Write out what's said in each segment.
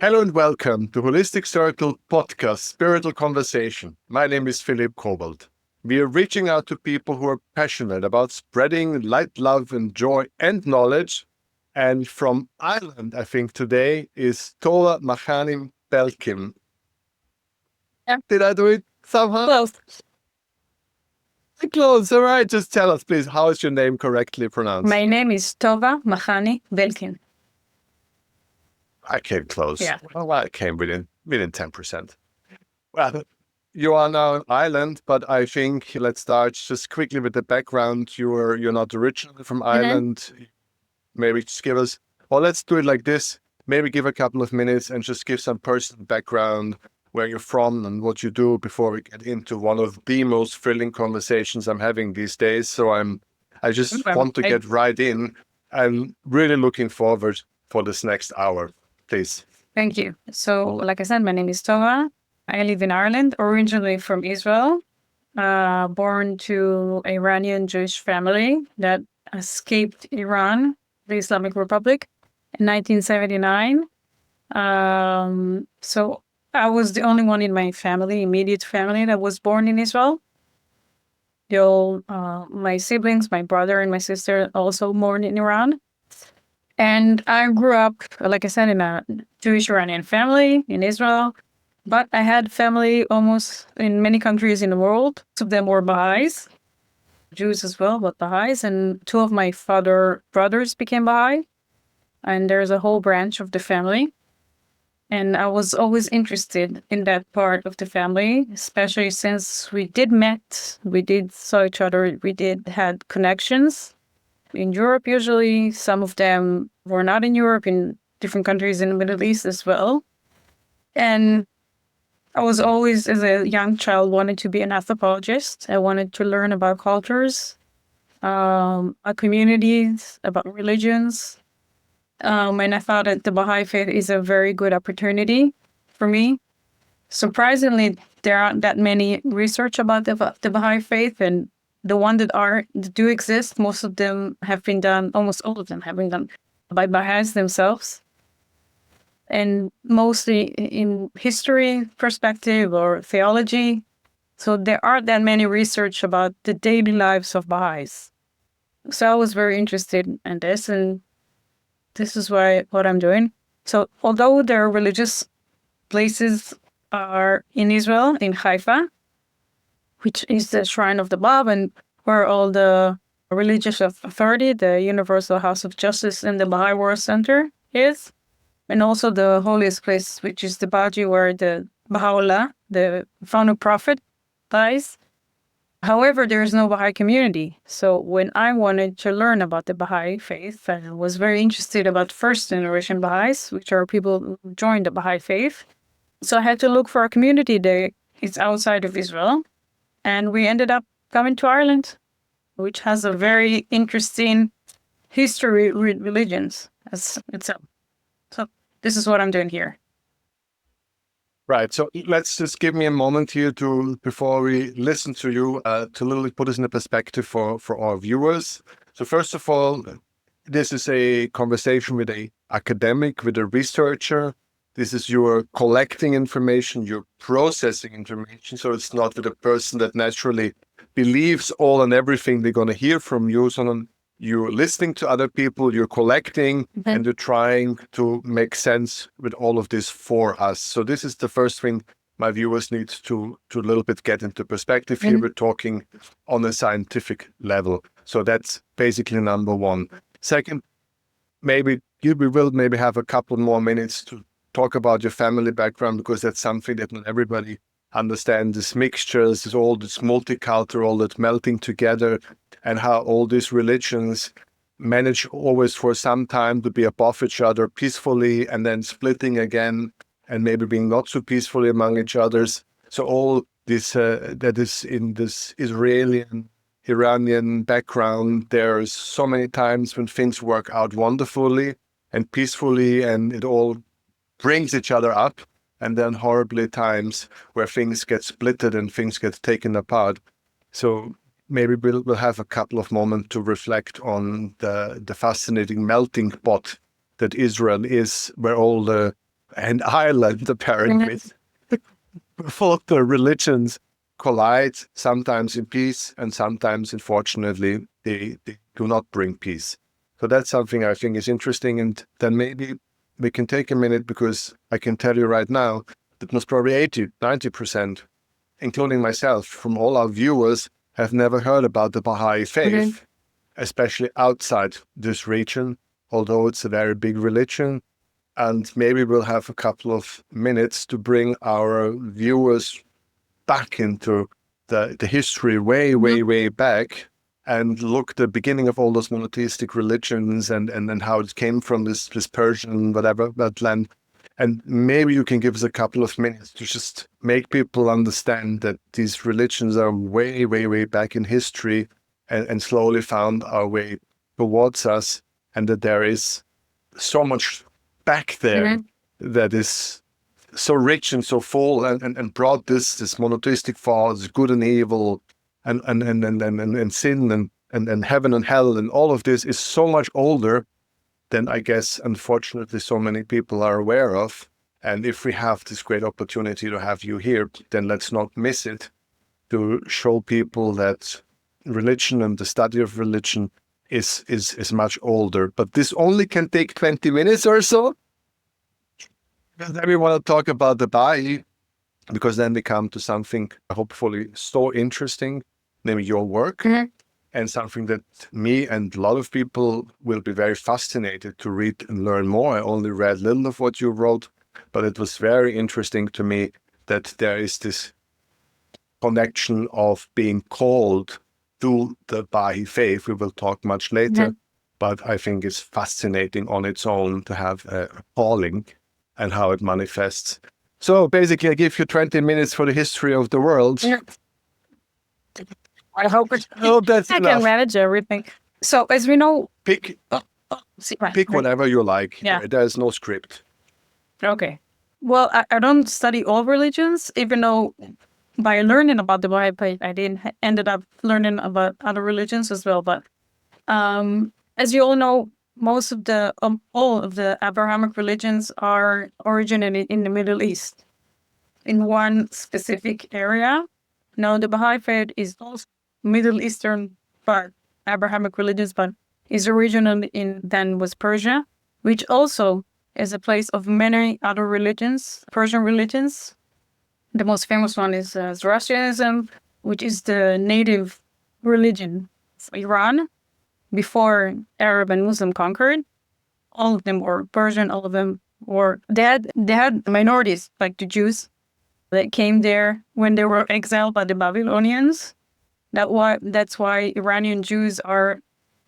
Hello and welcome to Holistic Circle Podcast, Spiritual Conversation. My name is Philip Kobault. We are reaching out to people who are passionate about spreading light, love, and joy and knowledge. And from Ireland, I think today is Tova Makhani-Belkin. Yeah. Did I do it somehow? Close. Close. All right. Just tell us, please, how is your name correctly pronounced? My name is Tova Makhani-Belkin. I came close. Yeah. Well, I came within 10%. Well, you are now in Ireland, but I think let's start just quickly with the background. You're not originally from Ireland. Maybe just give us, well, let's do it like this. Maybe give a couple of minutes and just give some personal background, where you're from and what you do before we get into one of the most thrilling conversations I'm having these days. So I just want to get right in. I'm really looking forward for this next hour. Please. Thank you. So, like I said, my name is Tova. I live in Ireland, originally from Israel, born to an Iranian Jewish family that escaped Iran, the Islamic Republic, in 1979. So I was the only one in my family, immediate family, that was born in Israel. My siblings, my brother and my sister, also born in Iran. And I grew up, like I said, in a Jewish Iranian family in Israel. But I had family almost in many countries in the world. Some of them were Bahá'ís, Jews as well, but Bahá'ís. And two of my father brothers became Bahá'í. And there's a whole branch of the family. And I was always interested in that part of the family, especially since we did saw each other, had connections. In Europe, usually, some of them were not in Europe, in different countries in the Middle East as well. And I was always, as a young child, wanted to be an anthropologist. I wanted to learn about cultures, about communities, about religions. And I thought that the Bahá'í Faith is a very good opportunity for me. Surprisingly, there aren't that many research about the Bahá'í Faith, and the one that do exist, most of them have been done, almost all of them have been done by Bahá'ís themselves. And mostly in history perspective or theology. So there aren't that many research about the daily lives of Bahá'ís. So I was very interested in this, and this is what I'm doing. So although there are religious places are in Israel, in Haifa, which is the Shrine of the Bab, and where all the religious authority, the Universal House of Justice and the Baha'i World Center is, and also the holiest place, which is the Baji, where the Baha'u'llah, the founding prophet, lies. However, there is no Baha'i community. So when I wanted to learn about the Baha'i faith, I was very interested about first-generation Baha'is, which are people who joined the Baha'i faith. So I had to look for a community that is outside of Israel. And we ended up coming to Ireland, which has a very interesting history with religions as itself. So this is what I'm doing here. Right. So let's just give me a moment here before we listen to you, to literally put this in a perspective for our viewers. So first of all, this is a conversation with an academic, with a researcher. This is you're collecting information, you're processing information. So it's not with a person that naturally believes all and everything they're going to hear from you. So you're listening to other people, you're collecting, and you're trying to make sense with all of this for us. So this is the first thing my viewers need to a little bit get into perspective. Here we're talking on a scientific level. So that's basically number one. Second, we will maybe have a couple more minutes to talk about your family background, because that's something that not everybody understands. This mixtures, this all this multicultural, that melting together, and how all these religions manage always for some time to be above each other peacefully, and then splitting again, and maybe being not so peacefully among each others. So all this that is in this Iranian background, there's so many times when things work out wonderfully and peacefully, and it all brings each other up, and then horribly times where things get splitted and things get taken apart. So maybe we'll have a couple of moments to reflect on the fascinating melting pot that Israel is, where all the and Ireland, apparently. Both the religions collide, sometimes in peace, and sometimes, unfortunately, they do not bring peace. So that's something I think is interesting. And then maybe we can take a minute, because I can tell you right now that most probably 80-90%, including myself, from all our viewers, have never heard about the Bahá'í Faith, especially outside this region, although it's a very big religion. And maybe we'll have a couple of minutes to bring our viewers back into the history way back, and look at the beginning of all those monotheistic religions, and how it came from this Persian, whatever, that land. And maybe you can give us a couple of minutes to just make people understand that these religions are way back in history, and slowly found our way towards us, and that there is so much back there that is so rich and so full, and brought this monotheistic thoughts, good and evil, and sin, and heaven and hell, and all of this is so much older than, I guess, unfortunately, so many people are aware of. And if we have this great opportunity to have you here, then let's not miss it, to show people that religion and the study of religion is much older. But this only can take 20 minutes or so. And then we want to talk about the Bahá'í, because then we come to something hopefully so interesting, namely your work, and something that me and a lot of people will be very fascinated to read and learn more. I only read little of what you wrote, but it was very interesting to me that there is this connection of being called to the Bahá'í Faith. We will talk much later, but I think it's fascinating on its own to have a calling and how it manifests. So basically, I give you 20 minutes for the history of the world. I hope it's. Oh, that's I enough. can manage everything. So as we know, Pick whatever you like. Yeah. There's no script. Okay. Well, I don't study all religions, even though by learning about the Bahá'í Faith, I ended up learning about other religions as well. But as you all know, most of all of the Abrahamic religions are originated in the Middle East, in one specific area. Now, the Bahá'í Faith is also Middle Eastern, but Abrahamic religions, but is original was Persia, which also is a place of many other religions, Persian religions. The most famous one is Zoroastrianism, which is the native religion of Iran before Arab and Muslim conquered. All of them were Persian, all of them were, they had minorities, like the Jews, that came there when they were exiled by the Babylonians. That's why Iranian Jews are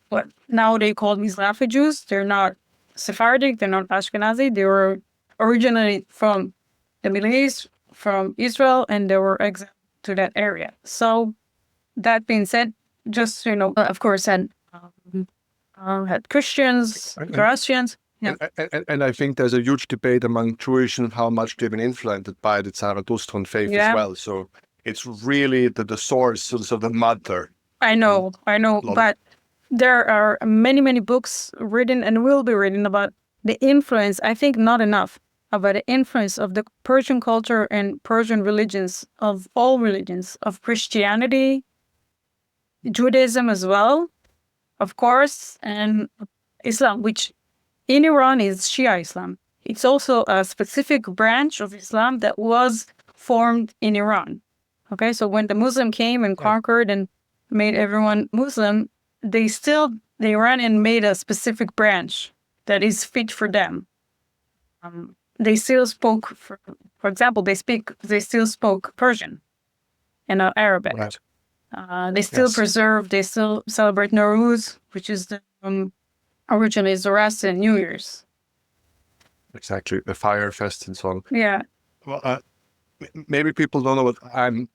what now they call Mizrahi Jews. They're not Sephardic, they're not Ashkenazi. They were originally from the Middle East, from Israel, and they were exiled to that area. So that being said, just, of course, had Christians, Zoroastrians. Yeah. And I think there's a huge debate among Jewish and how much they've been influenced by the Zarathustrian faith as well. So it's really the source, so the mother. I know, but there are many books written and will be written about the influence, I think not enough, about the influence of the Persian culture and Persian religions, of all religions, of Christianity, Judaism as well, of course, and Islam, which in Iran is Shia Islam. It's also a specific branch of Islam that was formed in Iran. Okay, so when the Muslim came and conquered and made everyone Muslim, the Iranian made a specific branch that is fit for them. They still spoke, for example, they still spoke Persian and not Arabic. Right. They still they still celebrate Nowruz, which is the originally Zoroastrian New Year's. Exactly, the fire fest and so on. Yeah. Well, maybe people don't know what I'm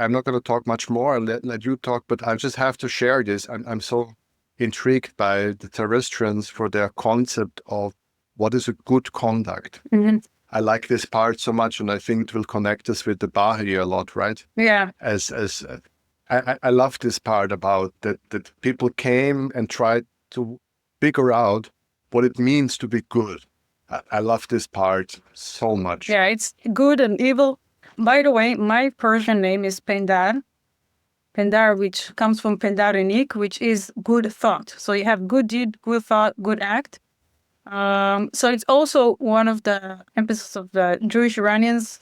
not going to talk much more. I'll let you talk, but I just have to share this. I'm so intrigued by the Zoroastrians for their concept of what is a good conduct. Mm-hmm. I like this part so much, and I think it will connect us with the Bahá'í a lot, right? Yeah. I love this part about that people came and tried to figure out what it means to be good. I love this part so much. Yeah, it's good and evil. By the way, my Persian name is Pendar. Pendar, which comes from Pendarinik, which is good thought. So you have good deed, good thought, good act. So it's also one of the emphasis of the Jewish Iranians.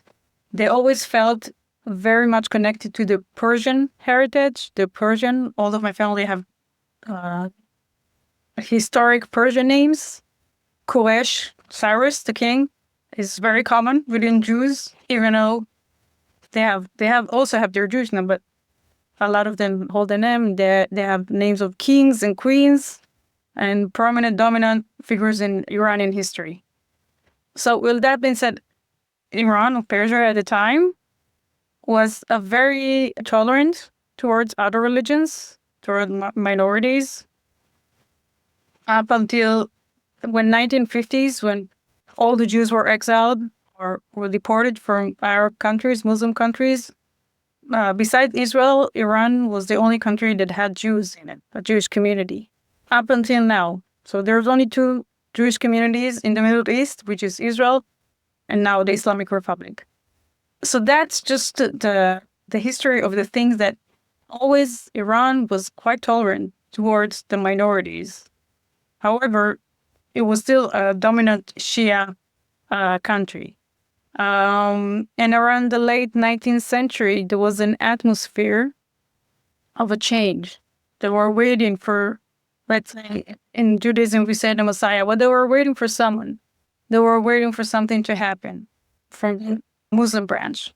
They always felt very much connected to the Persian heritage. All of my family have historic Persian names. Koresh, Cyrus, the king, is very common within Jews, even though they also have their Jewish name, but a lot of them hold the name. They have names of kings and queens and prominent dominant figures in Iranian history. So with that being said, Iran or Persia at the time was a very tolerant towards other religions, toward minorities, up until when 1950s, when all the Jews were exiled or were deported from Arab countries, Muslim countries. Besides Israel, Iran was the only country that had Jews in it, a Jewish community, up until now. So there's only two Jewish communities in the Middle East, which is Israel and now the Islamic Republic. So that's just the history of the things that always Iran was quite tolerant towards the minorities. However, it was still a dominant Shia country. And around the late 19th century, there was an atmosphere of a change. They were waiting for, let's say, in Judaism, we say the Messiah. Well, they were waiting for someone. They were waiting for something to happen from the Muslim branch.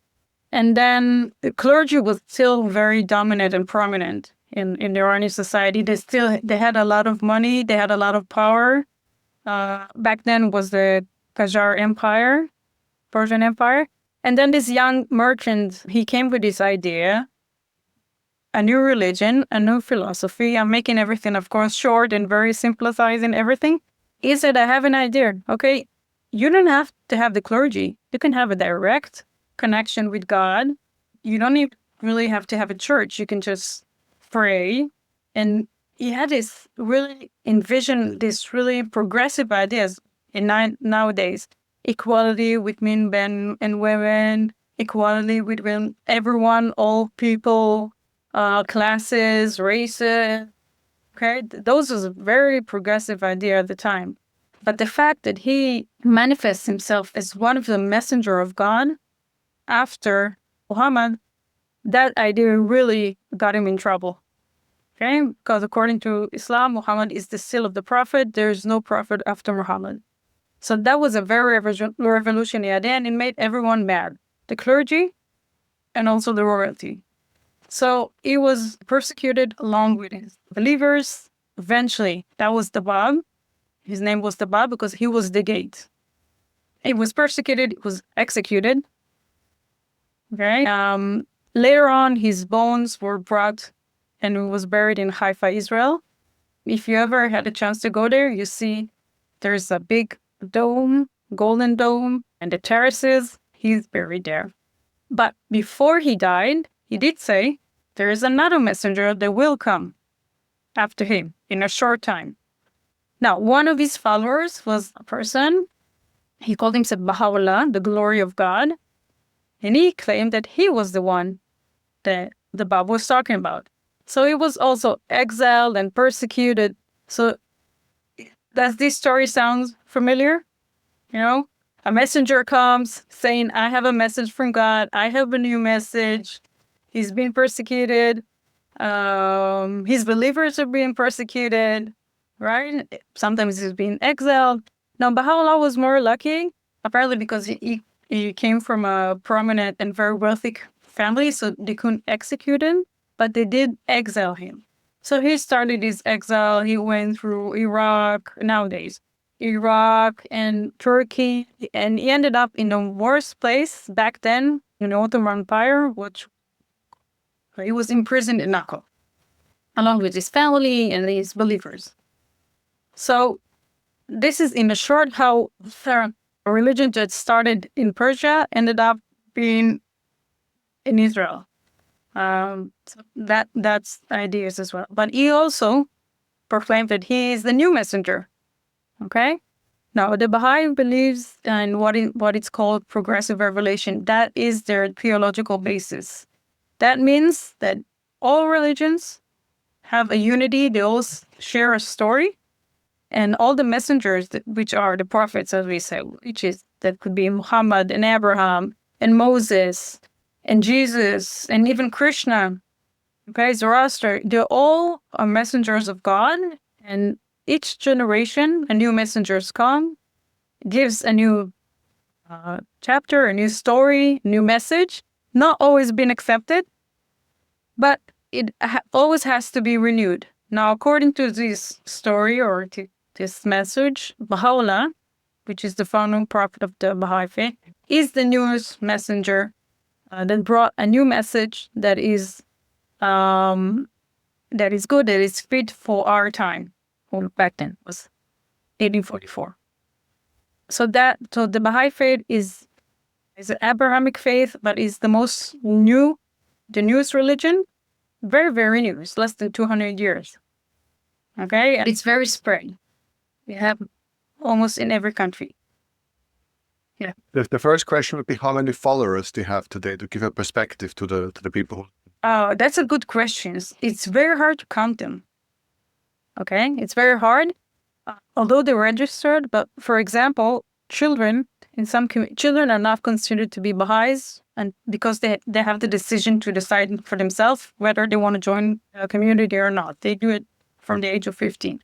And then the clergy was still very dominant and prominent in Iranian society. They had a lot of money. They had a lot of power. Back then was the Qajar Empire, Persian Empire. And then this young merchant, he came with this idea, a new religion, a new philosophy. I'm making everything, of course, short and very simplifying everything. He said, I have an idea. Okay, you don't have to have the clergy. You can have a direct connection with God. You don't really have to have a church. You can just pray. And he had this really envisioned this really progressive ideas in nowadays. Equality between men and women, equality between everyone, all people, classes, races. Okay, those was a very progressive idea at the time. But the fact that he manifests himself as one of the messenger of God after Muhammad, that idea really got him in trouble. Okay, because according to Islam, Muhammad is the seal of the prophet. There is no prophet after Muhammad. So that was a very revolutionary idea, and it made everyone mad, the clergy and also the royalty. So he was persecuted along with his believers. Eventually, that was the Bab. His name was the Bab because he was the gate. He was persecuted, he was executed. Okay. Later on, his bones were brought and he was buried in Haifa, Israel. If you ever had a chance to go there, you see there's a big dome, golden dome, and the terraces. He's buried there. But before he died, he did say, there is another messenger that will come after him in a short time. Now, one of his followers was a person, he called himself Baha'u'llah, the glory of God, and he claimed that he was the one that the Bab was talking about. So he was also exiled and persecuted. So does this story sound familiar? You know, a messenger comes saying, I have a message from God. I have a new message. He's been persecuted. His believers are being persecuted, right? Sometimes he's being exiled. Now, Baha'u'llah was more lucky, apparently because he came from a prominent and very wealthy family, so they couldn't execute him, but they did exile him. So he started his exile. He went through Iraq and Turkey, and he ended up in the worst place back then in the Ottoman Empire, which he was imprisoned in Naqo, along with his family and his believers. So this is in a short how a religion that started in Persia ended up being in Israel. So that's ideas as well. But he also proclaimed that he is the new messenger. Okay? Now, the Baha'i believes in what it's called progressive revelation. That is their theological basis. That means that all religions have a unity. They all share a story. And all the messengers, which are the prophets, as we say, that could be Muhammad and Abraham and Moses and Jesus and even Krishna, okay, Zoroaster, they're all messengers of God. And each generation, a new messengers come, gives a new chapter, a new story, new message. Not always been accepted, but it always has to be renewed. Now, according to this story or to this message, Baha'u'llah, which is the founding prophet of the Bahá'í Faith, is the newest messenger that brought a new message that is good, that is fit for our time. Well, back then it was 1844. So the Bahá'í Faith is an Abrahamic faith, but is the newest religion. Very, very new. It's less than 200 years. Okay, and it's very spread. We have almost in every country. Yeah. The first question would be, how many followers do you have today, to give a perspective to the people? That's a good question. It's very hard to count them. Okay, it's very hard, although they're registered. But for example, children are not considered to be Baha'is, and because they have the decision to decide for themselves whether they want to join a community or not. They do it from the age of 15.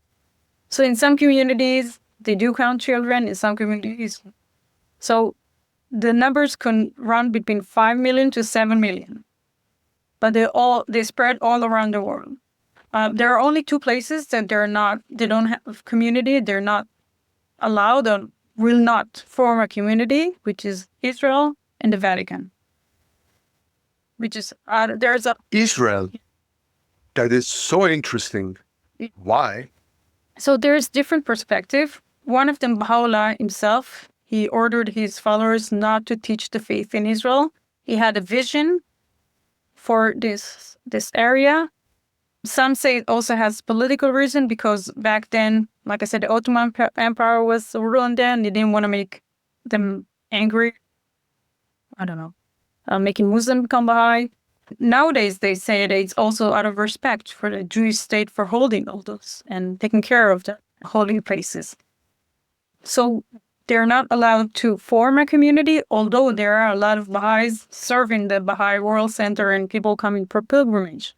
So in some communities, they do count children. In some communities, so the numbers can run between 5 million to 7 million, but they spread all around the world. There are only two places that they don't have community. They're not allowed or will not form a community, which is Israel and the Vatican. Which is Israel. That is so interesting. Why? So there's different perspective. One of them, Baha'u'llah himself, he ordered his followers not to teach the faith in Israel. He had a vision for this area. Some say it also has political reason, because back then, like I said, the Ottoman Empire was ruling them. They didn't want to make them angry. I don't know. Making Muslim become Baha'i. Nowadays, they say that it's also out of respect for the Jewish state for holding all those and taking care of the holy places. So they're not allowed to form a community, although there are a lot of Baha'is serving the Baha'i World Center and people coming for pilgrimage.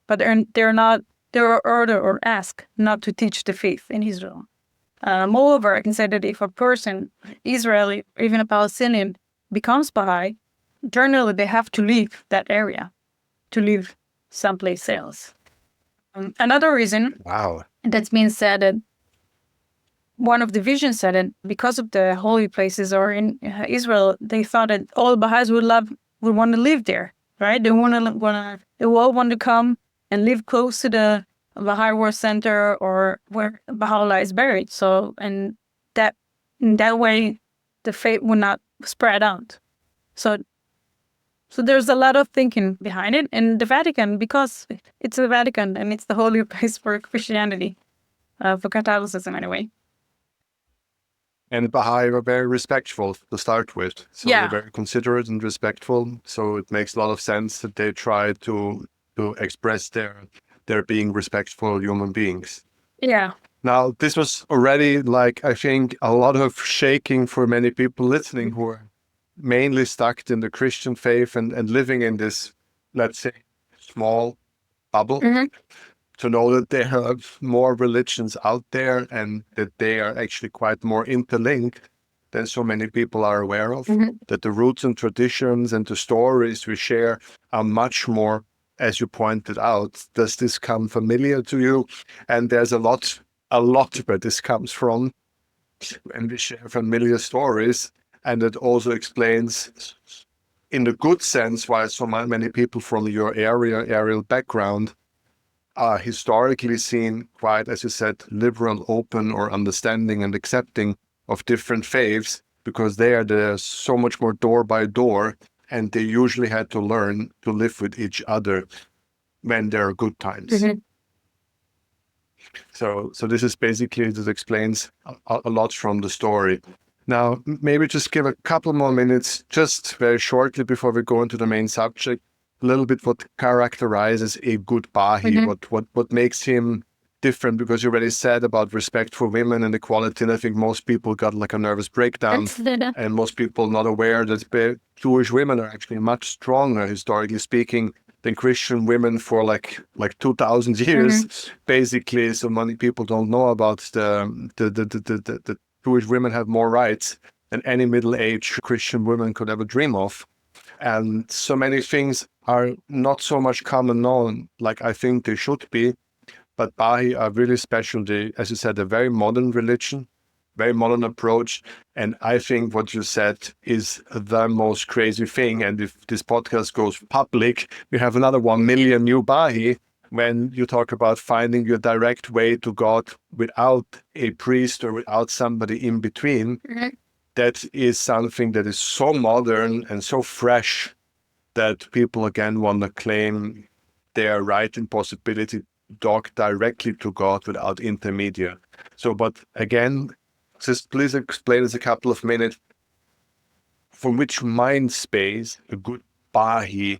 But they're ordered or asked not to teach the faith in Israel. Moreover, I can say that if a person, Israeli, or even a Palestinian, becomes Baha'i, generally they have to leave that area, to live someplace else. Another reason that's been said that one of the visions said that because of the holy places or in Israel, they thought that all Baha'is would want to live there, right? They all want to come and live close to the Baha'i World Center or where Baha'u'llah is buried. So, and that in that way, the faith would not spread out. So there's a lot of thinking behind it. And the Vatican, because it's the Vatican and it's the holy place for Christianity, for Catholicism anyway. And Baha'i are very respectful to start with. So Yeah. they're very considerate and respectful. So it makes a lot of sense that they try to express their being respectful human beings. Yeah. Now, this was already, I think, a lot of shaking for many people listening who are mainly stuck in the Christian faith and living in this, let's say, small bubble. Mm-hmm. To know that there are more religions out there and that they are actually quite more interlinked than so many people are aware of. Mm-hmm. That the roots and traditions and the stories we share are much more, as you pointed out. Does this come familiar to you? And there's a lot where this comes from, and we share familiar stories. And it also explains, in the good sense, why so many people from your aerial background are historically seen quite, as you said, liberal, open, or understanding and accepting of different faiths, because they're so much more door by door, and they usually had to learn to live with each other when there are good times. Mm-hmm. So this is basically, this explains a lot from the story. Now, maybe just give a couple more minutes, just very shortly before we go into the main subject, a little bit what characterizes a good Baha'i, what makes him different, because you already said about respect for women and equality, and I think most people got like a nervous breakdown, and most people not aware that Jewish women are actually much stronger, historically speaking, than Christian women for like 2,000 years, basically. So many people don't know about the Jewish women have more rights than any middle-aged Christian woman could ever dream of. And so many things are not so much common known like I think they should be. But Baha'i are really special. They, as you said, a very modern religion, very modern approach. And I think what you said is the most crazy thing. And if this podcast goes public, we have another 1 million new Baha'i when you talk about finding your direct way to God without a priest or without somebody in between. That is something that is so modern and so fresh that people again want to claim their right and possibility to talk directly to God without intermediate. So, but again, just please explain us a couple of minutes from which mind space a good Baha'i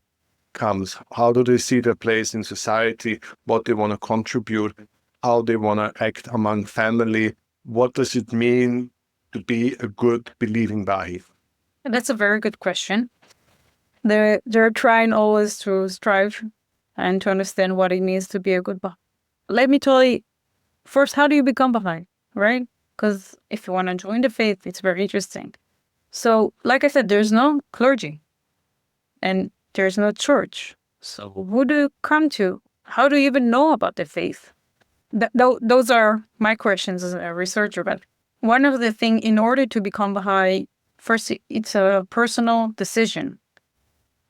comes. How do they see their place in society? What they want to contribute? How they want to act among family? What does it mean to be a good believing Baha'i? That's a very good question. They're trying always to strive and to understand what it means to be a good Baha'i. Let me tell you, first, how do you become Baha'i, right? Because if you want to join the faith, it's very interesting. So, like I said, there's no clergy and there's no church. So who do you come to? How do you even know about the faith? Those are my questions as a researcher. But one of the things, in order to become Baha'i, first, it's a personal decision.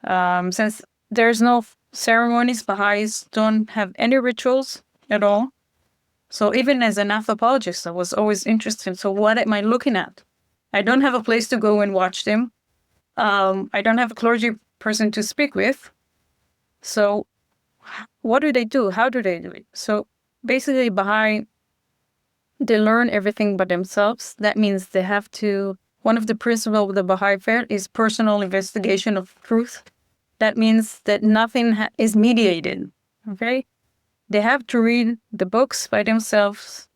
Since there's no ceremonies, Baha'is don't have any rituals at all. So even as an anthropologist, I was always interested. So what am I looking at? I don't have a place to go and watch them. I don't have a clergy person to speak with. So what do they do? How do they do it? So basically, Baha'i, they learn everything by themselves. That means they have to, one of the principles of the Bahá'í Faith is personal investigation of truth. That means that nothing is mediated, okay? They have to read the books by themselves.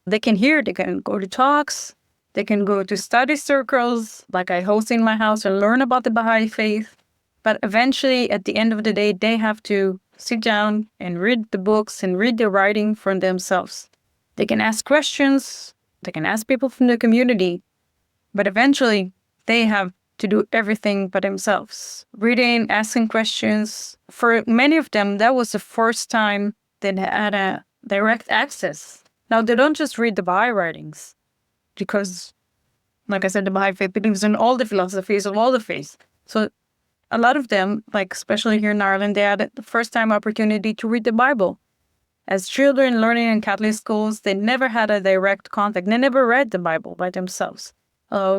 They can hear, they can go to talks, they can go to study circles, like I host in my house, and learn about the Baha'i faith. But eventually, at the end of the day, they have to sit down and read the books and read the writing for themselves. They can ask questions, they can ask people from the community, but eventually they have to do everything by themselves. Reading, asking questions. For many of them, that was the first time they had a direct access. Now, they don't just read the Baha'i writings, because, like I said, the Baha'i faith believes in all the philosophies of all the faiths. So a lot of them, like especially here in Ireland, they had the first time opportunity to read the Bible. As children learning in Catholic schools, they never had a direct contact. They never read the Bible by themselves.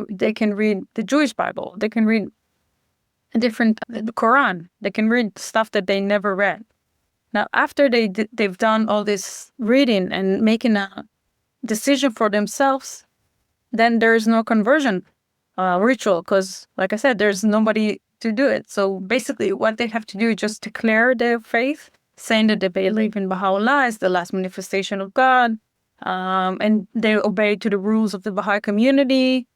They can read the Jewish Bible. They can read the Quran. They can read stuff that they never read. Now, after they've done all this reading and making a decision for themselves, then there's no conversion ritual, because, like I said, there's nobody to do it. So basically, what they have to do is just declare their faith, saying that they believe in Baha'u'llah as the last manifestation of God, and they obey to the rules of the Baha'i community.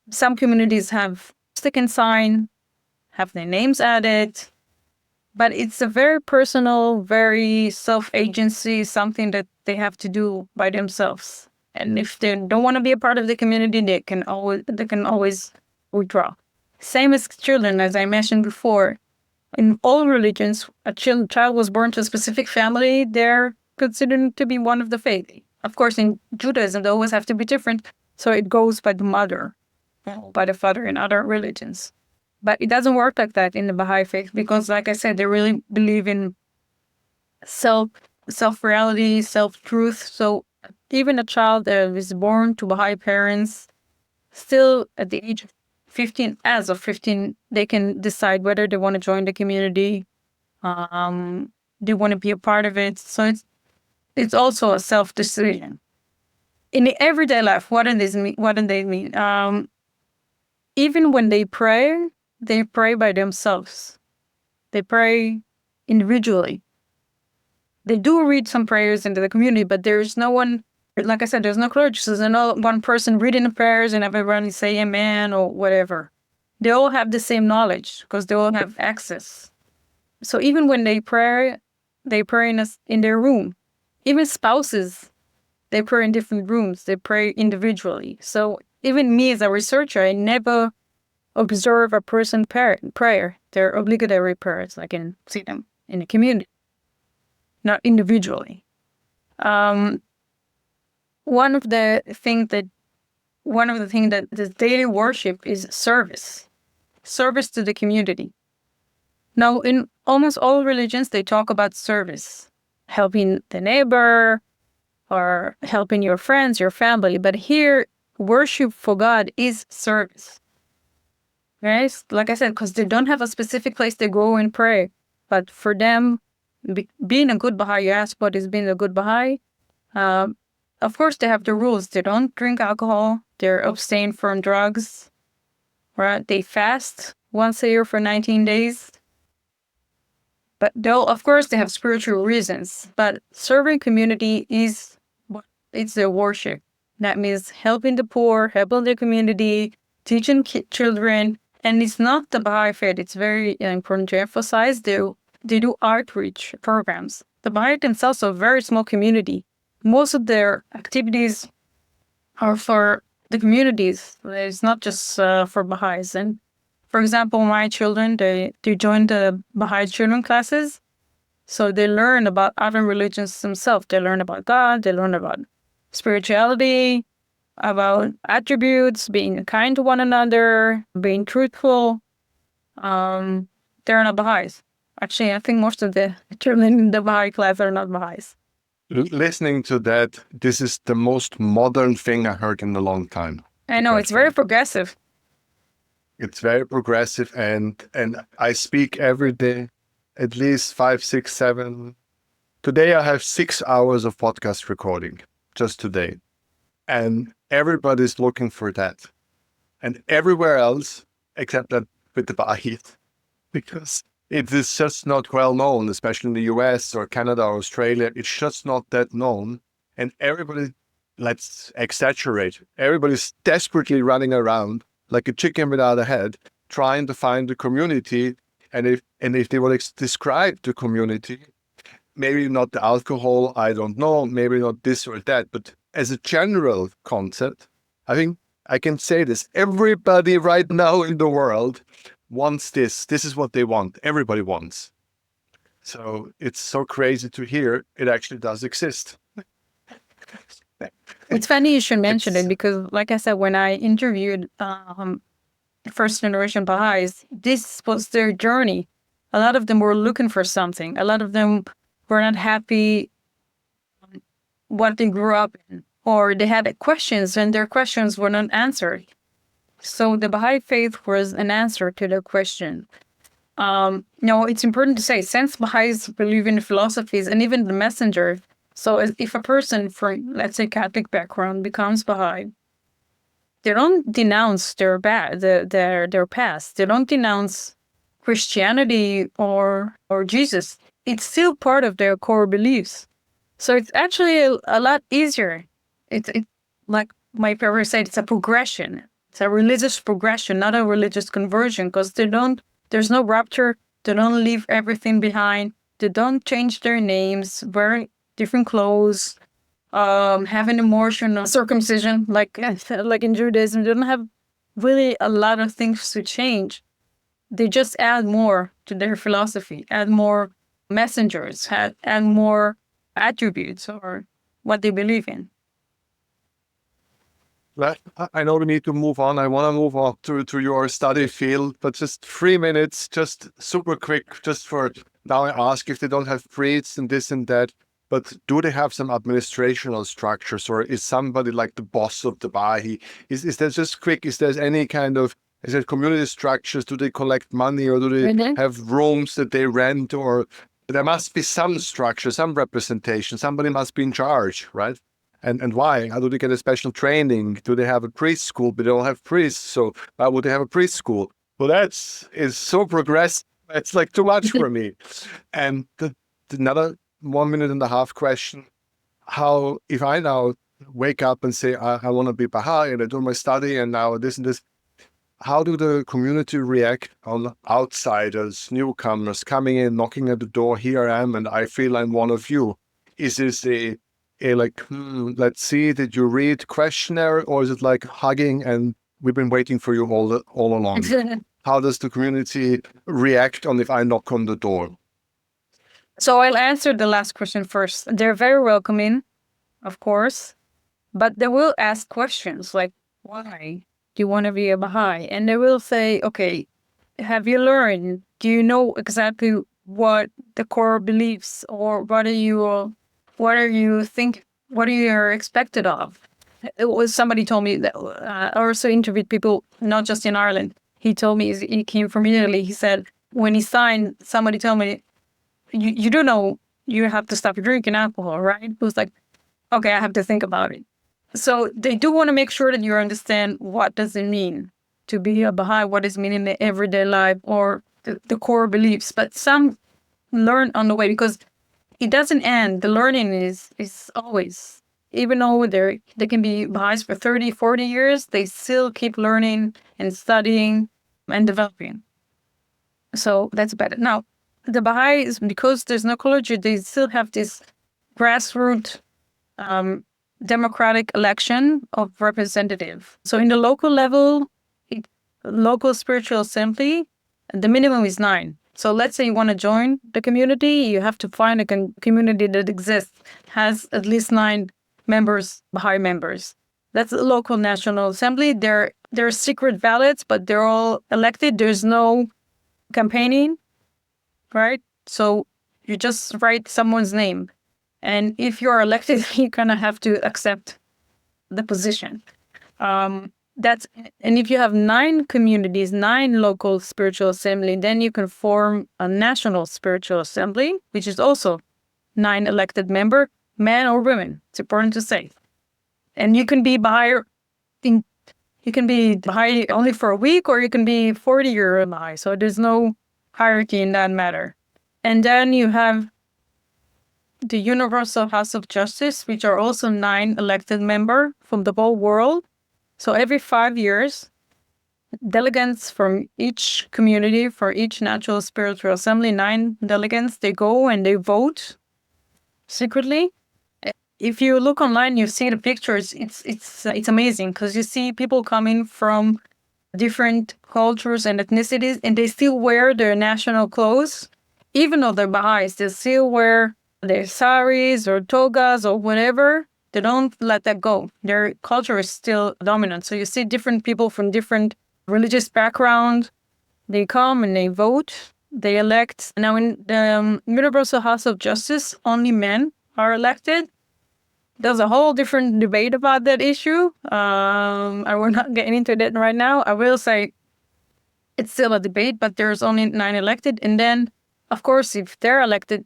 Some communities have stick and sign, have their names added, but it's a very personal, very self-agency, something that they have to do by themselves. And if they don't want to be a part of the community, they can always withdraw. Same as children, as I mentioned before. In all religions, a child was born to a specific family, they're considered to be one of the faith. Of course, in Judaism, they always have to be different, so it goes by the mother, by the father in other religions. But it doesn't work like that in the Baha'i faith, because, like I said, they really believe in self-reality, self-truth. So even a child that is born to Baha'i parents, still at the age of 15, as of 15, they can decide whether they want to join the community, they want to be a part of it. So it's also a self-decision. In the everyday life, what do they mean? Even when they pray by themselves. They pray individually. They do read some prayers into the community, but there's no one, like I said, there's no clergy. So there's no one person reading the prayers and everyone say amen or whatever. They all have the same knowledge because they all have access. So even when they pray in their room. Even spouses, they pray in different rooms. They pray individually. So even me as a researcher, I never observe a person prayer. They're obligatory prayers. I can see them in the community, not individually. One of the things that this daily worship is service to the community. Now, in almost all religions, they talk about service, helping the neighbor or helping your friends, your family. But here, worship for God is service. Right? Like I said, because they don't have a specific place they go and pray. But for them, being a good Baha'i, you ask what is being a good Baha'i. Of course, they have the rules. They don't drink alcohol. They're abstain from drugs. Right? They fast once a year for 19 days. But of course, they have spiritual reasons. But serving community it's their worship. That means helping the poor, helping the community, teaching children. And it's not the Bahá'í Faith. It's very important to emphasize. They do outreach programs. The Bahá'í themselves are a very small community. Most of their activities are for the communities. It's not just for Baha'is. And for example, my children, they join the Baha'i children classes. So they learn about other religions themselves. They learn about God. They learn about spirituality, about attributes, being kind to one another, being truthful. They're not Baha'is. Actually, I think most of the children in the Baha'i class are not Baha'is. Listening to that, this is the most modern thing I heard in a long time. I know, it's very progressive. It's very progressive, and I speak every day, at least 5, 6, 7. Today I have 6 hours of podcast recording, just today. And everybody's looking for that. And everywhere else, except that with the Baha'is, because it is just not well known, especially in the US or Canada or Australia. It's just not that known. And everybody, let's exaggerate, everybody's desperately running around like a chicken without a head, trying to find the community. And if they will describe the community, maybe not the alcohol, I don't know, maybe not this or that, but as a general concept, I think I can say this. Everybody right now in the world wants this. This is what they want. Everybody wants. So it's so crazy to hear it actually does exist. It's funny you should mention it because, like I said, when I interviewed first generation Baha'is, this was their journey. A lot of them were looking for something. A lot of them were not happy what they grew up in, or they had questions and their questions were not answered. So the Baha'i Faith was an answer to the question. It's important to say, since Baha'is believe in philosophies and even the messenger, so if a person from, let's say, Catholic background becomes Baha'i, they don't denounce their past. They don't denounce Christianity or Jesus. It's still part of their core beliefs. So it's actually a lot easier. It's like my parents said, it's a progression. It's a religious progression, not a religious conversion, because there's no rupture. They don't leave everything behind. They don't change their names, wear different clothes, have an emotional circumcision, like in Judaism. They don't have really a lot of things to change. They just add more to their philosophy, add more messengers, add more attributes or what they believe in. I know we need to move on. I want to move on to your study field, but just 3 minutes, just super quick, just for now. I ask if they don't have priests and this and that, but do they have some administrational structures, or is somebody like the boss of the Baha'i? Is there just quick? Is there any kind of, is there community structures? Do they collect money, or do they have rooms that they rent, or there must be some structure, some representation. Somebody must be in charge, right? And why? How do they get a special training? Do they have a preschool? But they don't have priests, so why would they have a preschool? Well, is so progressive. It's like too much for me. And another 1.5 minute question: how, if I now wake up and say I want to be Baha'i and I do my study and now this and this, how do the community react on outsiders, newcomers coming in, knocking at the door? Here I am, and I feel I'm one of you. Is this a like, let's see, did you read questionnaire, or is it like hugging and we've been waiting for you all along? How does the community react on if I knock on the door? So I'll answer the last question first. They're very welcoming, of course, but they will ask questions like, why do you want to be a Baha'i? And they will say, okay, have you learned? Do you know exactly what the core beliefs, or what are you expected of? It was somebody told me that I also interviewed people, not just in Ireland. He told me he came from Italy. He said when he signed, somebody told me, you do know you have to stop drinking alcohol, right? It was like, okay, I have to think about it. So they do want to make sure that you understand what does it mean to be a Baha'i, what does it mean in the everyday life, or the core beliefs. But some learn on the way, because it doesn't end. The learning is always, even though they can be Baha'is for 30, 40 years, they still keep learning and studying and developing. So that's better. Now, the Baha'is, because there's no clergy, they still have this grassroots democratic election of representative. So in the local level, local spiritual assembly, the minimum is 9. So let's say you want to join the community, you have to find a community that exists, has at least 9 members, Baha'i members. That's the local national assembly. They're secret ballots, but they're all elected. There's no campaigning, right? So you just write someone's name. And if you're elected, you kind of have to accept the position. And if you have 9 communities, 9 local spiritual assembly, then you can form a national spiritual assembly, which is also 9 elected member, men or women. It's important to say. And you can be Baha'i. You can be Baha'i only for a week, or you can be 40-year Baha'i. So there's no hierarchy in that matter. And then you have the Universal House of Justice, which are also 9 elected members from the whole world. So every 5 years, delegates from each community, for each natural spiritual assembly, 9 delegates, they go and they vote secretly. If you look online, you see the pictures. It's amazing, because you see people coming from different cultures and ethnicities, and they still wear their national clothes. Even though they're Baha'is, they still wear their saris or togas or whatever. They don't let that go. Their culture is still dominant. So you see different people from different religious backgrounds. They come and they vote. They elect. Now in the Universal House of Justice, only men are elected. There's a whole different debate about that issue. I will not get into that right now. I will say it's still a debate, but there's only 9 elected. And then, of course, if they're elected,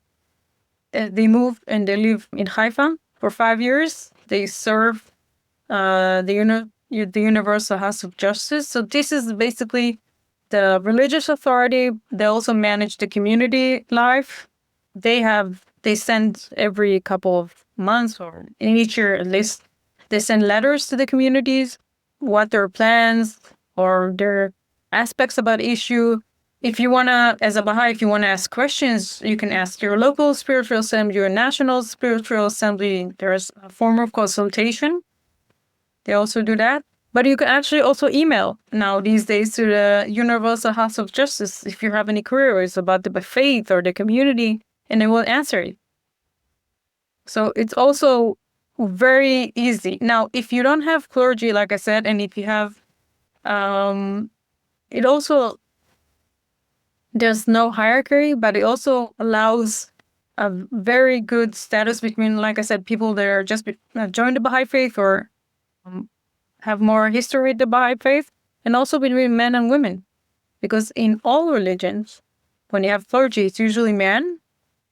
they move and they live in Haifa for 5 years. They serve the Universal House of Justice. So this is basically the religious authority. They also manage the community life. They send every couple of months, or in each year at least, they send letters to the communities, what their plans or their aspects about issue. If you want to, as a Baha'i, if you want to ask questions, you can ask your local spiritual assembly, your national spiritual assembly. There's a form of consultation. They also do that. But you can actually also email now these days to the Universal House of Justice if you have any queries about the faith or the community, and they will answer it. So it's also very easy. Now, if you don't have clergy, like I said, and if you have, it also, there's no hierarchy, but it also allows a very good status between, like I said, people that are just joined the Baha'i Faith or have more history with the Baha'i Faith, and also between men and women. Because in all religions, when you have clergy, it's usually men,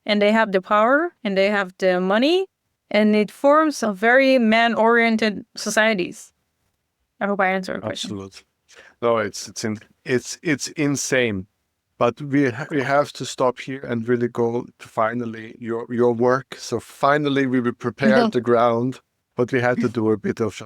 and they have the power and they have the money, and it forms a very man-oriented societies. I hope I answered your question. Absolutely. No, it's insane. But we have to stop here and really go to finally your work. So finally we prepared the ground, but we had to do a bit of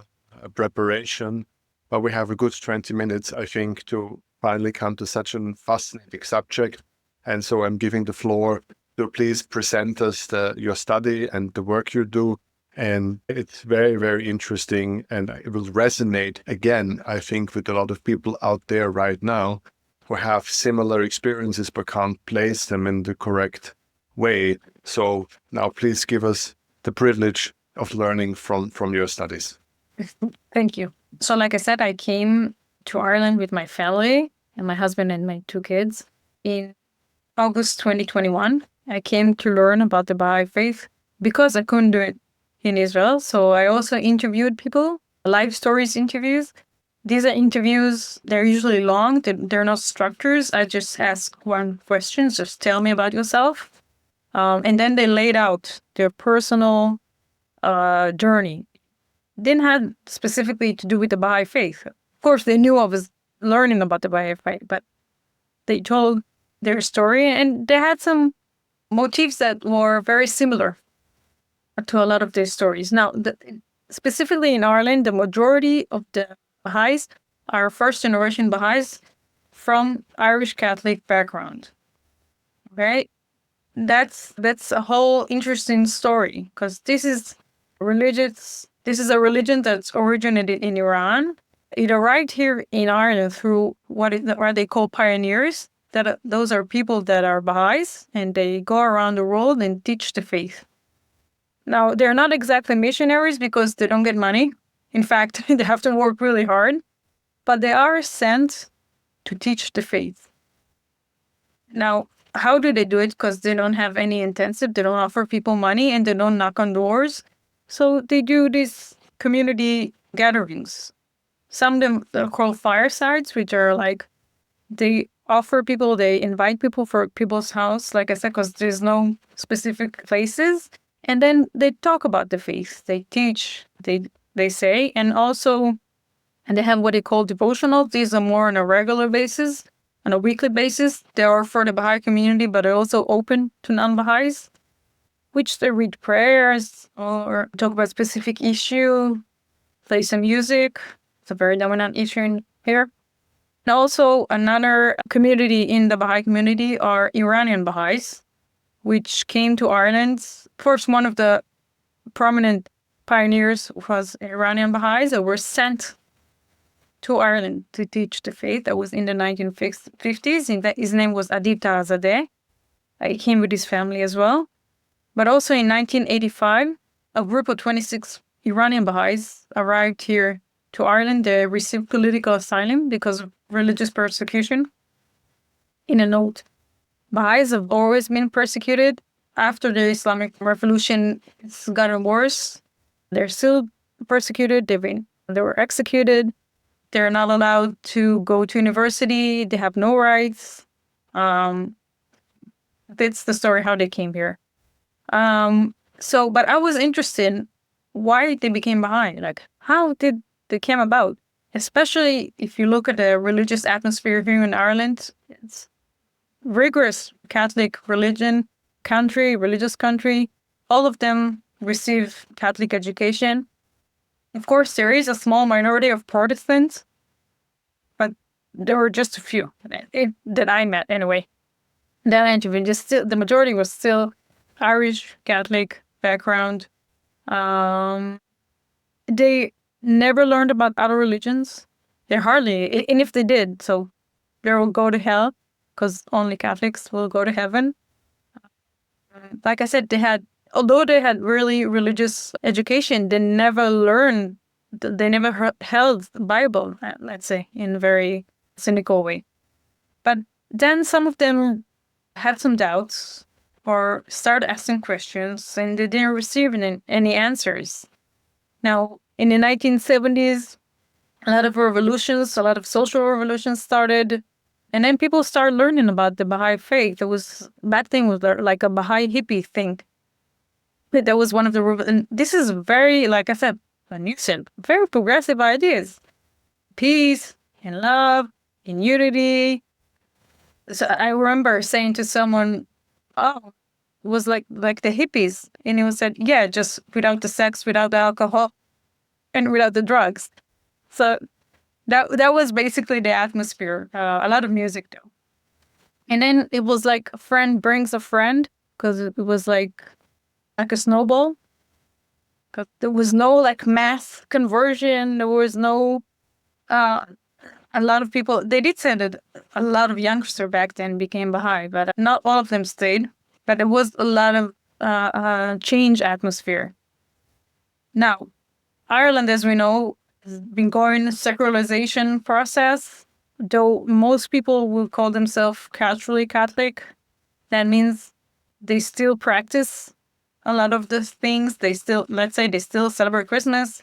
preparation. But we have a good 20 minutes, I think, to finally come to such a fascinating subject. And so I'm giving the floor to please present us your study and the work you do. And it's very, very interesting. And it will resonate again, I think, with a lot of people out there right now who have similar experiences but can't place them in the correct way. So now please give us the privilege of learning from your studies. Thank you. So like I said, I came to Ireland with my family and my husband and my 2 kids in August 2021. I came to learn about the Bahá'í Faith because I couldn't do it in Israel. So I also interviewed people, live stories interviews. These are interviews, they're usually long, they're not structures. I just ask one question, just tell me about yourself. And then they laid out their personal journey. Didn't have specifically to do with the Bahá'í Faith. Of course, they knew I was learning about the Bahá'í Faith, but they told their story, and they had some motifs that were very similar to a lot of their stories. Now, specifically in Ireland, the majority of the Bahá'ís are first-generation Bahá'ís from Irish Catholic background. Okay, that's a whole interesting story, because this is a religion that's originated in Iran. It arrived here in Ireland through what they call pioneers. Those are people that are Bahá'ís, and they go around the world and teach the faith. Now, they're not exactly missionaries because they don't get money. In fact, they have to work really hard, but they are sent to teach the faith. Now, how do they do it? Because they don't have any intensive, they don't offer people money, and they don't knock on doors. So they do these community gatherings. Some of them are called firesides, which are like, they invite people for people's house, like I said, because there's no specific places. And then they talk about the faith. They teach, they say, and they have what they call devotionals. These are more on a regular basis, on a weekly basis. They are for the Baha'i community, but they're also open to non-Baha'is, which they read prayers or talk about specific issue, play some music. It's a very dominant issue here. And also another community in the Baha'i community are Iranian Baha'is, which came to Ireland. First, one of the prominent pioneers was Iranian Baha'is that were sent to Ireland to teach the faith. That was in the 1950s. And his name was Adib Tahazadeh. He came with his family as well. But also in 1985, a group of 26 Iranian Baha'is arrived here to Ireland. They received political asylum because of religious persecution. In a note, Baha'is have always been persecuted. After the Islamic Revolution, it's gotten worse. They're still persecuted. They were executed. They're not allowed to go to university. They have no rights. That's the story how they came here. But I was interested in why they became Baha'i. Like, how did they came about? Especially if you look at the religious atmosphere here in Ireland, it's rigorous Catholic religious country. All of them receive Catholic education. Of course, there is a small minority of Protestants, but there were just a few that I met anyway. That I interviewed, the majority was still Irish Catholic background. They never learned about other religions. They hardly, and if they did, so they will go to hell because only Catholics will go to heaven. Like I said, although they had really religious education, they never held the Bible, let's say, in a very cynical way. But then some of them had some doubts or started asking questions, and they didn't receive any answers. Now, in the 1970s, a lot of social revolutions started. And then people started learning about the Baha'i faith. Back then was like a Baha'i hippie thing. That was one of the, and this is very, like I said, a nuisance, very progressive ideas. Peace and love and unity. So I remember saying to someone, oh, it was like the hippies. And he was said, yeah, just without the sex, without the alcohol, and without the drugs. So that was basically the atmosphere. A lot of music though. And then it was like a friend brings a friend, because it was like a snowball. Because there was no like mass conversion. There was no, a lot of people, they did say that a lot of youngsters back then became Baha'i, but not all of them stayed. But there was a lot of change atmosphere. Now, Ireland, as we know, has been going secularization process, though most people will call themselves culturally Catholic. That means they still practice a lot of the things. They still, let's say, they still celebrate Christmas.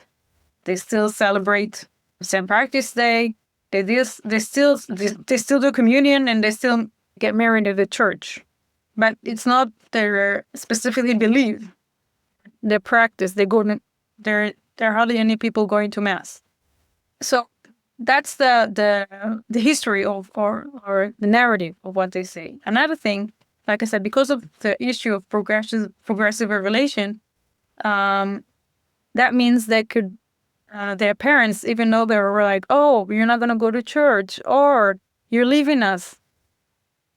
They still celebrate St. Patrick's Day. They still do communion, and they still get married at the church. But it's not their specifically belief. Their practice. There are hardly any people going to mass. So that's the history of or the narrative of what they say. Another thing, like I said, because of the issue of progressive revelation, that means they could their parents, even though they were like, "Oh, you're not gonna go to church," or "You're leaving us,"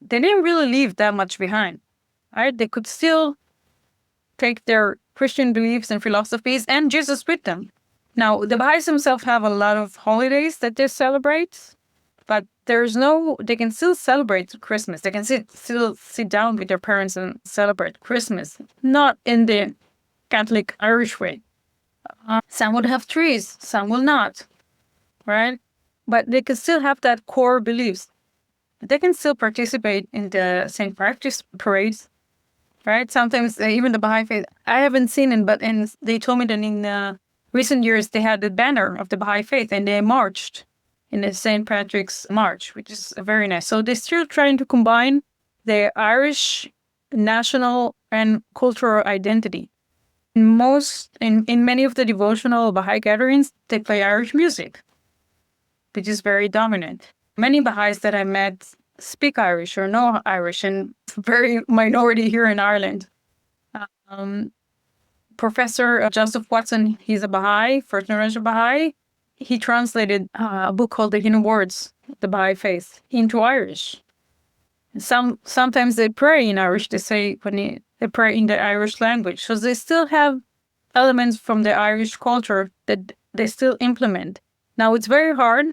they didn't really leave that much behind. Right? They could still take their Christian beliefs and philosophies and Jesus with them. Now, the Baha'is themselves have a lot of holidays that they celebrate, but they can still celebrate Christmas. They can still sit down with their parents and celebrate Christmas, not in the Catholic Irish way. Some would have trees, some will not, right? But they can still have that core beliefs. They can still participate in the St. Patrick's parades, right? Sometimes even the Bahá'í Faith, I haven't seen it, but they told me that in recent years they had the banner of the Bahá'í Faith and they marched in the St. Patrick's March, which is very nice. So they're still trying to combine their Irish national and cultural identity. In many of the devotional Baha'i gatherings, they play Irish music, which is very dominant. Many Baha'is that I met speak Irish or know Irish, and it's very minority here in Ireland. Professor Joseph Watson, he's a Baha'i, first generation Baha'i. He translated a book called The Hidden Words, the Baha'i Faith, into Irish. Sometimes they pray in Irish. They say they pray in the Irish language. So they still have elements from the Irish culture that they still implement. Now, it's very hard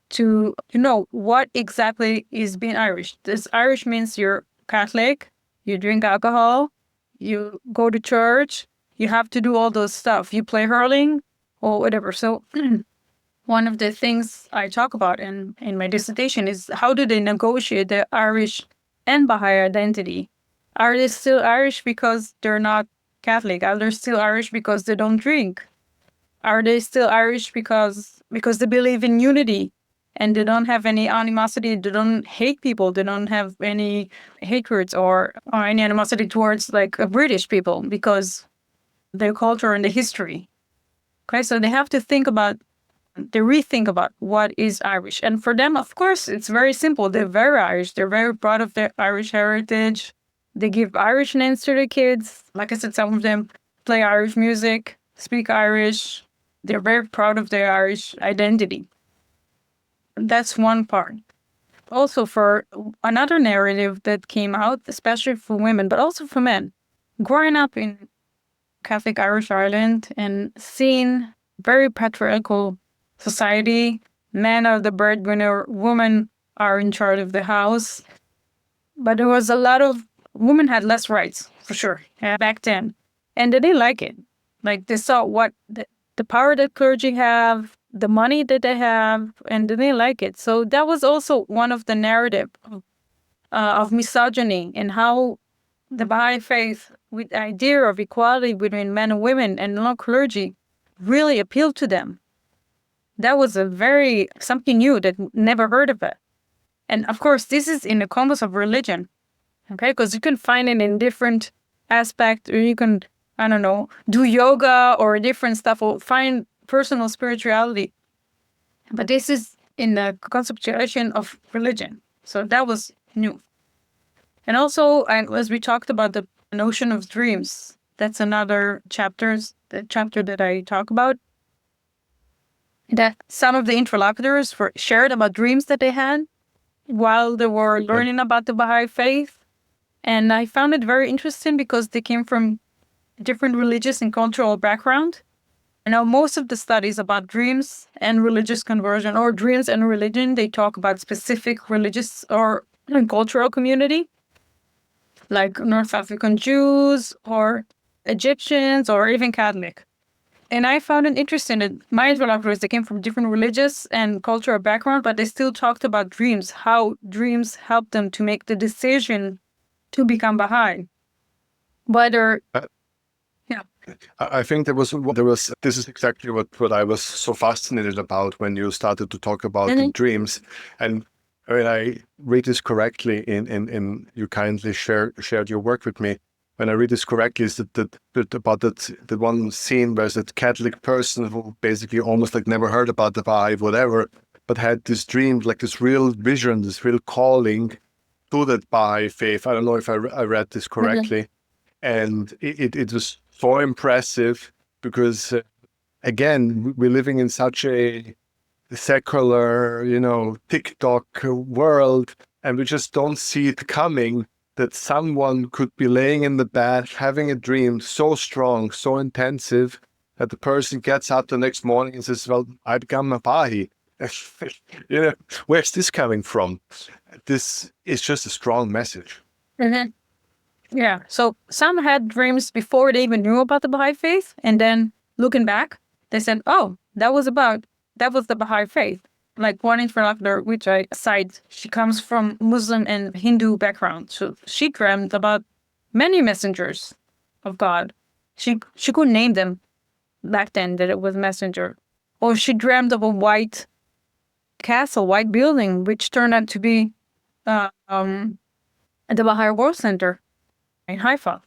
to know what exactly is being Irish. This Irish means you're Catholic, you drink alcohol, you go to church, you have to do all those stuff. You play hurling or whatever. So one of the things I talk about in my dissertation is how do they negotiate their Irish and Baha'i identity? Are they still Irish because they're not Catholic? Are they still Irish because they don't drink? Are they still Irish because they believe in unity and they don't have any animosity? They don't hate people. They don't have any hatreds or any animosity towards like British people because their culture and the history. Okay, so they have to rethink about what is Irish. And for them, of course, it's very simple. They're very Irish. They're very proud of their Irish heritage. They give Irish names to their kids. Like I said, some of them play Irish music, speak Irish. They're very proud of their Irish identity. That's one part. Also, for another narrative that came out, especially for women, but also for men, growing up in Catholic Irish Ireland and seeing very patriarchal society, men are the breadwinner, women are in charge of the house. But there was a lot of women had less rights, for sure, back then. And they didn't like it. Like they saw what the power that clergy have, the money that they have, and they didn't like it. So that was also one of the narrative of misogyny and how the Baha'i Faith, with the idea of equality between men and women and non-clergy, really appealed to them. That was something new that never heard of it. And of course, this is in the compass of religion, okay? Because you can find it in different aspects, or you can, I don't know, do yoga or different stuff, or find personal spirituality. But this is in the conceptualization of religion. So that was new. And also, as we talked about the notion of dreams, that's another the chapter that I talk about, that some of the interlocutors shared about dreams that they had while they were learning about the Baha'i faith. And I found it very interesting because they came from different religious and cultural background. And now most of the studies about dreams and religious conversion, or dreams and religion, they talk about specific religious or cultural community, like North African Jews or Egyptians or even Catholic. And I found it interesting that my interlocutors, they came from different religious and cultural background, but they still talked about dreams, how dreams helped them to make the decision to become Baha'i. Whether, I think there was, this is exactly what I was so fascinated about when you started to talk about the dreams. And when I read this correctly, in you kindly shared your work with me. When I read this correctly, is the one scene where there's a Catholic person who basically almost like never heard about the Baha'i, whatever, but had this dream, like this real vision, this real calling to that Baha'i faith. I don't know if I read this correctly. And it was so impressive because, again, we're living in such a secular, TikTok world, and we just don't see it coming that someone could be laying in the bed, having a dream so strong, so intensive, that the person gets up the next morning and says, well, I become a Baha'i. Where's this coming from? This is just a strong message. Mm-hmm. Yeah. So some had dreams before they even knew about the Baha'i faith. And then looking back, they said, oh, that was the Baha'i faith. Like one interlocutor, which I cite, she comes from Muslim and Hindu background. So she dreamt about many messengers of God. She couldn't name them back then that it was messenger. Or she dreamt of a white castle, white building, which turned out to be the Baha'i World Center in Haifa.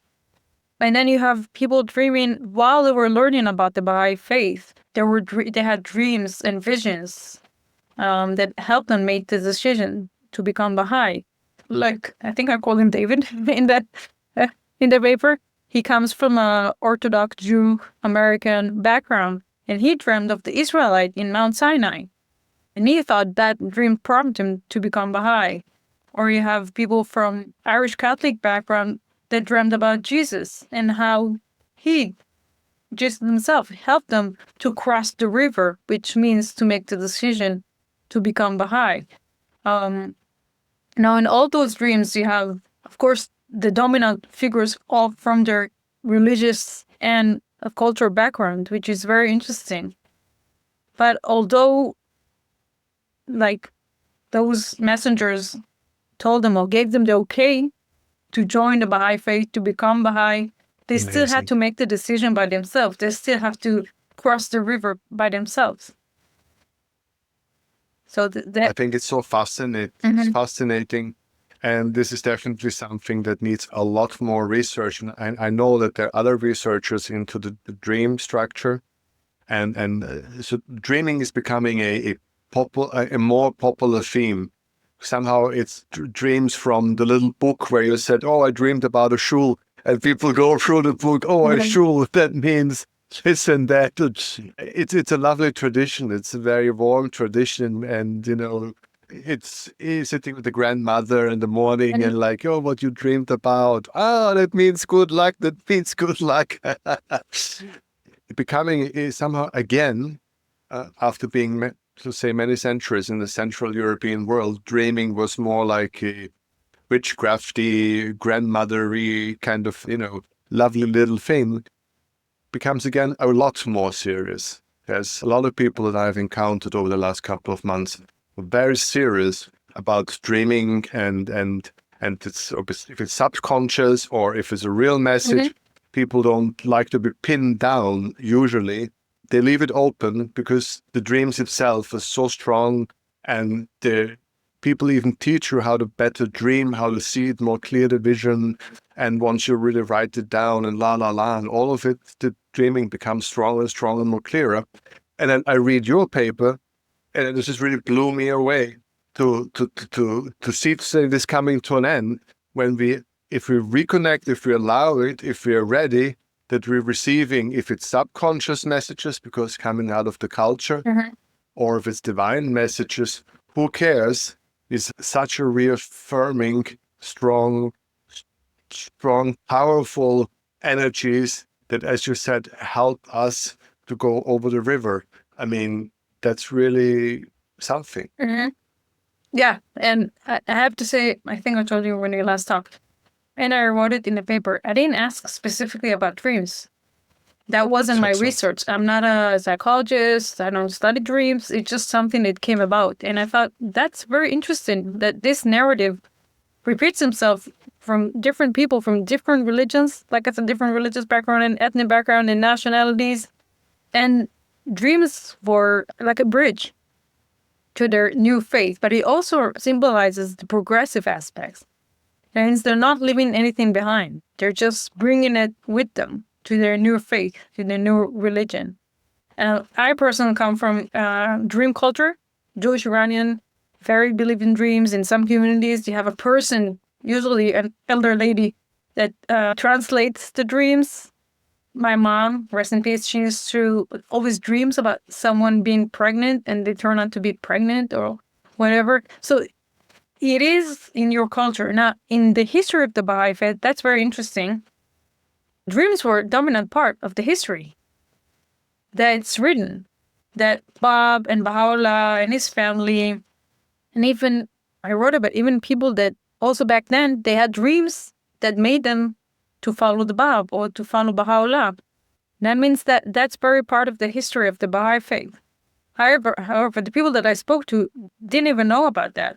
And then you have people dreaming while they were learning about the Baha'i faith. They had dreams and visions that helped them make the decision to become Baha'i. Like, I think I call him David in the paper. He comes from an Orthodox Jew American background, and he dreamed of the Israelite in Mount Sinai. And he thought that dream prompted him to become Baha'i. Or you have people from Irish Catholic background that dreamed about Jesus and how he just himself helped them to cross the river, which means to make the decision to become Baha'i. Now, in all those dreams, you have, of course, the dominant figures all from their religious and cultural background, which is very interesting. But although, like, those messengers told them or gave them the okay to join the Baha'i faith, to become Baha'i, they still had to make the decision by themselves. They still have to cross the river by themselves. So I think it's so fascinating. Mm-hmm. It's fascinating. And this is definitely something that needs a lot more research. And I know that there are other researchers into the dream structure. So dreaming is becoming a more popular theme. Somehow it's dreams from the little book where you said, oh, I dreamed about a shul. And people go through the book, oh, a shul, that means this and that. It's a lovely tradition. It's a very warm tradition. And, it's sitting with the grandmother in the morning and like, oh, what you dreamed about. Oh, that means good luck. That means good luck. Becoming somehow, again, after being, to say, many centuries in the Central European world, dreaming was more like a witchcrafty, grandmothery kind of, lovely little thing. Becomes again a lot more serious. There's a lot of people that I've encountered over the last couple of months who are very serious about dreaming and it's, if it's subconscious or if it's a real message. People don't like to be pinned down usually. They leave it open because the dreams itself is so strong and the people even teach you how to better dream, how to see it more clear, the vision. And once you really write it down and and all of it, the dreaming becomes stronger and stronger and more clearer. And then I read your paper, and it just really blew me away to see this coming to an end when if we reconnect, if we allow it, if we are ready, that we're receiving, if it's subconscious messages because coming out of the culture, or if it's divine messages, who cares? It's such a reaffirming, strong, powerful energies that, as you said, help us to go over the river. I mean, that's really something. Yeah, and I have to say, I think I told you when we last talked, and I wrote it in the paper. I didn't ask specifically about dreams. That wasn't my research. I'm not a psychologist. I don't study dreams. It's just something that came about. And I thought that's very interesting that this narrative repeats himself from different people, from different religions, like it's a different religious background and ethnic background and nationalities. And dreams were like a bridge to their new faith, but it also symbolizes the progressive aspects. That means they're not leaving anything behind. They're just bringing it with them to their new faith, to their new religion. And I personally come from dream culture, Jewish Iranian, very believe in dreams. In some communities, you have a person, usually an elder lady, that translates the dreams. My mom, rest in peace, she used to always dreams about someone being pregnant and they turn out to be pregnant or whatever. So it is in your culture. Now, in the history of the Bahá'í Faith, that's very interesting. Dreams were a dominant part of the history. That's written that Bab and Baha'u'llah and his family, and even, I wrote about even people that also back then, they had dreams that made them to follow the Bab or to follow Baha'u'llah. That means that that's very part of the history of the Bahá'í Faith. However, the people that I spoke to didn't even know about that.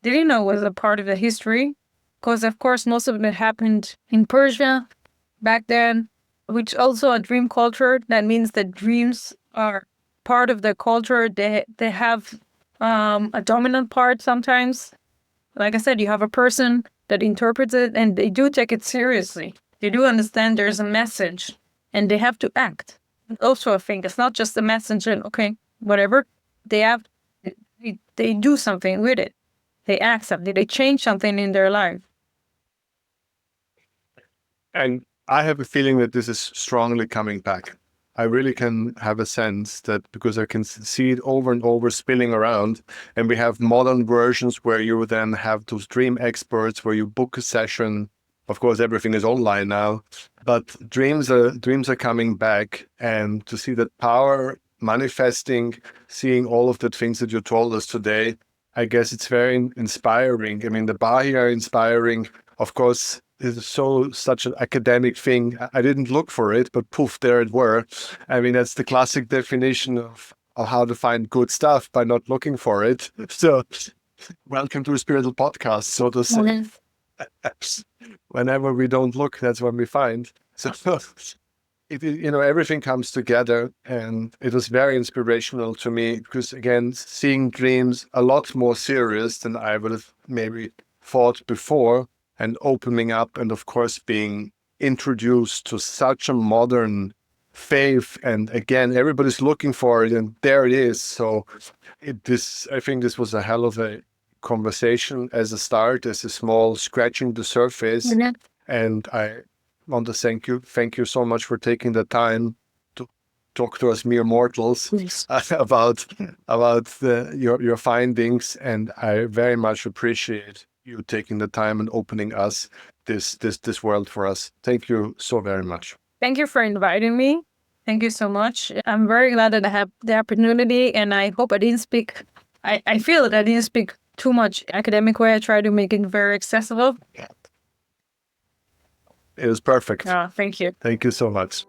They didn't know it was a part of the history because, of course, most of it happened in Persia back then, which also a dream culture. That means that dreams are part of the culture. They have a dominant part sometimes. Like I said, you have a person that interprets it and they do take it seriously. They do understand there's a message and they have to act. Also, I think it's not just a message and okay, whatever. They do something with it. They act something. They change something in their life. And I have a feeling that this is strongly coming back. I really can have a sense that because I can see it over and over spilling around, and we have modern versions where you then have those dream experts where you book a session. Of course, everything is online now, but dreams are coming back, and to see that power manifesting, seeing all of the things that you told us today, I guess it's very inspiring. I mean, the Bahá'í are inspiring. Of course, it's such an academic thing. I didn't look for it, but poof, there it were. I mean, that's the classic definition of how to find good stuff by not looking for it. So, welcome to a spiritual podcast, so to say. Whenever we don't look, that's when we find. So, everything comes together, and it was very inspirational to me because, again, seeing dreams a lot more serious than I would have maybe thought before. And opening up, and of course being introduced to such a modern faith, and again everybody's looking for it, and there it is. So I think this was a hell of a conversation as a start, as a small scratching the surface. And I want to thank you so much for taking the time to talk to us mere mortals about your findings, and I very much appreciate you taking the time and opening us this world for us. Thank you so very much. Thank you for inviting me. Thank you so much. I'm very glad that I have the opportunity, and I hope I didn't speak. I feel that I didn't speak too much academic way. I try to make it very accessible. It was perfect. Oh, thank you. Thank you so much.